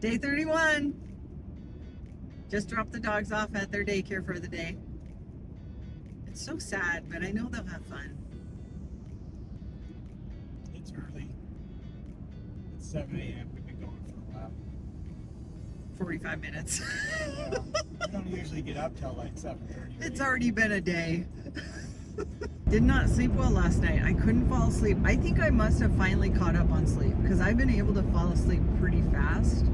Day 31. Just dropped the dogs off at their daycare for the day. It's so sad, but I know they'll have fun. It's early. It's 7 a.m. We've been going for a while. 45 minutes. Yeah. We don't usually get up till like 7:30. It's already been a day. Did not sleep well last night. I couldn't fall asleep. I think I must have finally caught up on sleep because I've been able to fall asleep pretty fast.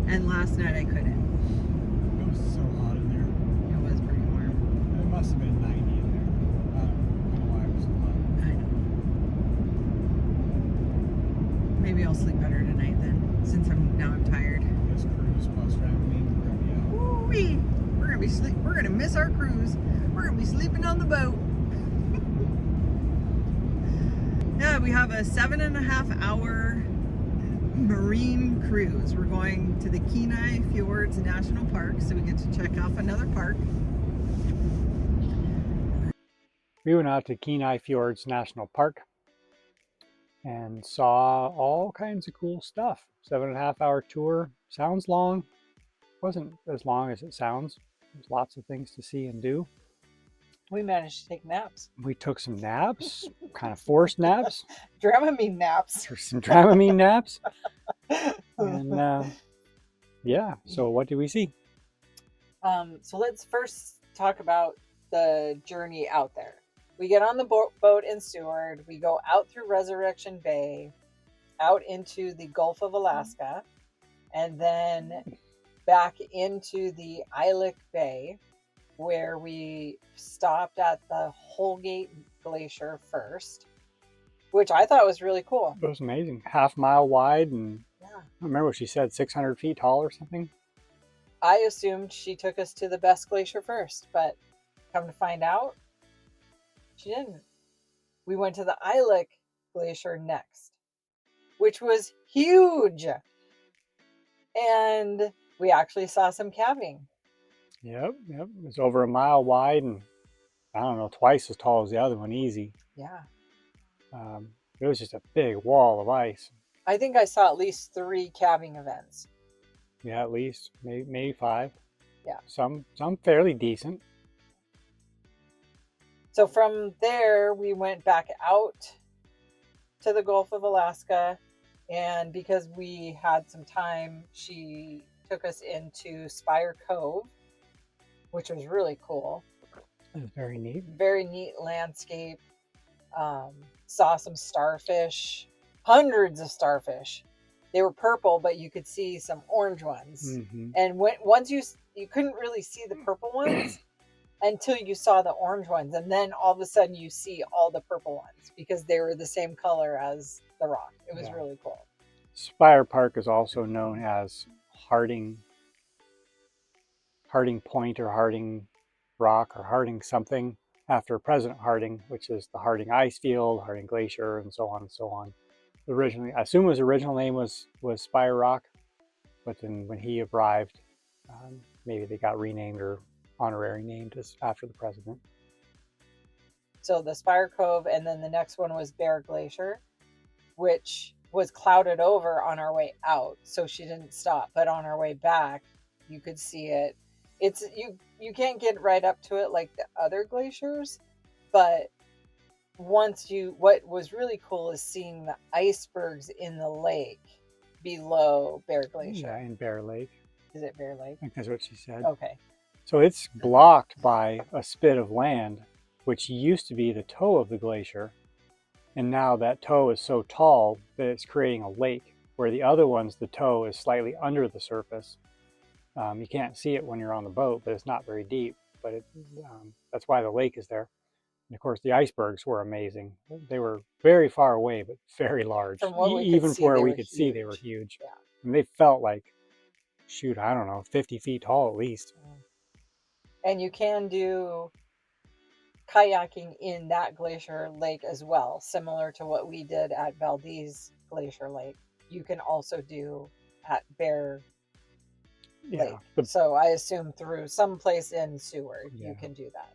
And last night I couldn't. It was so hot in there. It was pretty warm. It must have been 90 in there. I don't know why it was so hot. I know. Maybe I'll sleep better tonight then, since I'm tired. This cruise bus Dramamine, we're gonna be out. Woo-wee. We're gonna miss our cruise. We're gonna be sleeping on the boat. Yeah, we have a 7.5 hour marine cruise. We're going to the Kenai Fjords National Park, so we get to check off another park. We went out to Kenai Fjords National Park and saw all kinds of cool stuff. 7.5 hour tour. Sounds long. Wasn't as long as it sounds. There's lots of things to see and do. We managed to take naps. We took some naps, kind of forced naps. Dramamine naps. Some Dramamine naps. And yeah, so what do we see? So let's first talk about the journey out there. We get on the boat in Seward. We go out through Resurrection Bay, out into the Gulf of Alaska, and then back into the Islet Bay, where we stopped at the Holgate Glacier first, which I thought was really cool. It was amazing. Half-mile wide, and Yeah. I don't remember what she said, 600 feet tall or something. I assumed she took us to the best glacier first, but come to find out, she didn't. We went to the Islet Glacier next, which was huge. And we actually saw some calving. Yep. It was over a mile wide and I don't know, twice as tall as the other one, easy. Yeah. It was just a big wall of ice. I think I saw at least 3 calving events. Yeah, at least maybe 5. Yeah. Some fairly decent. So from there, we went back out to the Gulf of Alaska. And because we had some time, she took us into Spire Cove, which was really cool. It was very neat. Very neat landscape. Saw some starfish, hundreds of starfish. They were purple, but you could see some orange ones. Mm-hmm. And once you couldn't really see the purple ones until you saw the orange ones, and then all of a sudden you see all the purple ones because they were the same color as the rock. It was really cool. Spire Park is also known as Harding Point or Harding Rock or Harding something, after President Harding, which is the Harding Ice Field, Harding Glacier, and so on and so on. Originally, I assume his original name was Spire Rock, but then when he arrived, maybe they got renamed or honorary named after the president. So the Spire Cove, and then the next one was Bear Glacier, which was clouded over on our way out, so she didn't stop. But on our way back, you could see it. It's you can't get right up to it like the other glaciers, but what was really cool is seeing the icebergs in the lake below Bear Glacier. Yeah, in Bear Lake. Is it Bear Lake? I think that's what she said. Okay. So it's blocked by a spit of land, which used to be the toe of the glacier. And now that toe is so tall that it's creating a lake, where the other ones, the toe is slightly under the surface. You can't see it when you're on the boat, but it's not very deep. But that's why the lake is there. And of course, the icebergs were amazing. They were very far away, but very large. Even from where we could see, they were huge. Yeah. And they felt like, shoot, I don't know, 50 feet tall at least. And you can do kayaking in that glacier lake as well, similar to what we did at Valdez Glacier Lake. You can also do at Bear Lake. So I assume through some place in Seward, you can do that.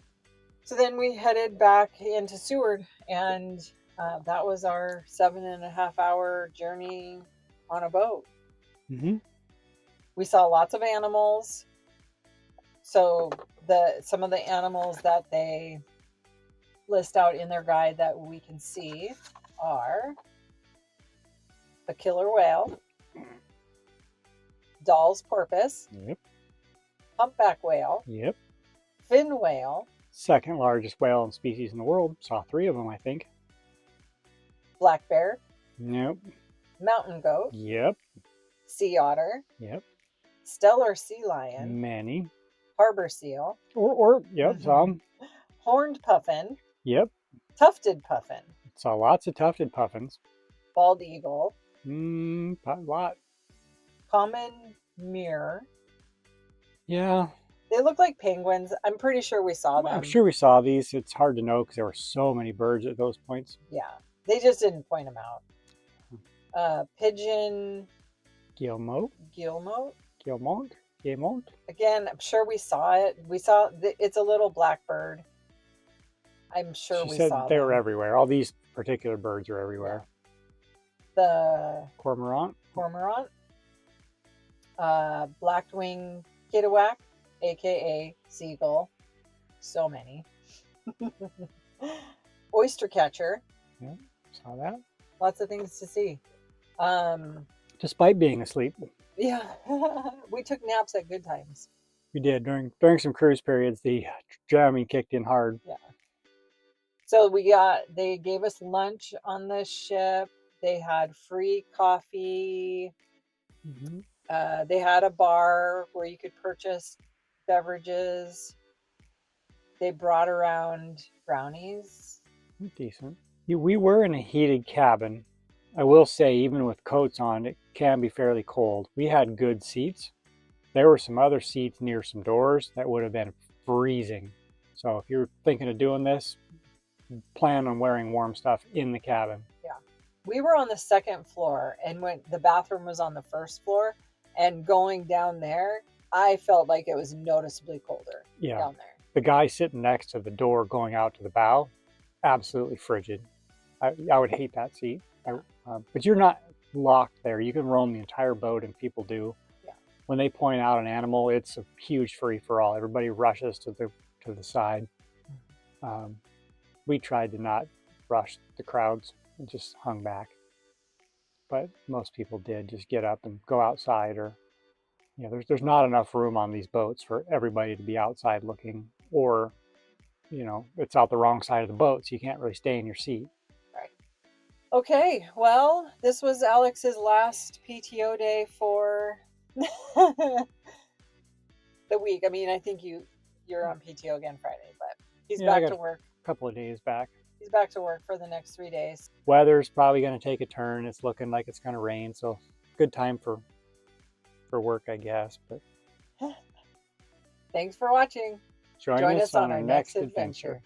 So then we headed back into Seward, and that was our 7.5 hour journey on a boat. Mm-hmm. We saw lots of animals. So some of the animals that they list out in their guide that we can see are the killer whale, Dall's porpoise, Yep. humpback whale, Yep. fin whale, Second largest whale and species in the world. Saw 3 of them, I think. black bear, Yep. mountain goat, Yep. sea otter, Yep. stellar sea lion, Many. harbor seal, Yep, some. horned puffin, Yep. tufted puffin, Saw lots of tufted puffins. bald eagle, A lot. common mirror. Yeah. They look like penguins. I'm pretty sure we saw them. I'm sure we saw these. It's hard to know because there were so many birds at those points. Yeah, they just didn't point them out. Pigeon Guillemot. guillemot. Guillemot. Again, I'm sure we saw it. It's a little black bird. I'm sure She we said saw they them. were everywhere. All these particular birds are everywhere. The Cormorant. black-winged kittiwake, aka seagull. So many. Oyster catcher. Yeah, saw that. Lots of things to see. Despite being asleep. Yeah, we took naps at good times. We did during some cruise periods. The jamming kicked in hard. Yeah. So they gave us lunch on the ship. They had free coffee. Mm-hmm. They had a bar where you could purchase beverages. They brought around brownies. Decent. We were in a heated cabin. I will say, even with coats on, it can be fairly cold. We had good seats. There were some other seats near some doors that would have been freezing. So if you're thinking of doing this, plan on wearing warm stuff in the cabin. Yeah. We were on the second floor, and when the bathroom was on the first floor, and going down there, I felt like it was noticeably colder down there. The guy sitting next to the door going out to the bow, absolutely frigid. I would hate that seat. But you're not locked there. You can roam the entire boat, and people do. Yeah. When they point out an animal, it's a huge free-for-all. Everybody rushes to the side. We tried to not rush the crowds and just hung back. But most people did just get up and go outside, or there's not enough room on these boats for everybody to be outside looking, or it's out the wrong side of the boat, so you can't really stay in your seat. Right. Okay, well, this was Alex's last PTO day for the week. I mean, I think you're on PTO again Friday, but he's back to work. A couple of days back. He's back to work for the next 3 days. Weather's probably going to take a turn. It's looking like it's going to rain, so good time for work, I guess. But thanks for watching. join us on our next adventure.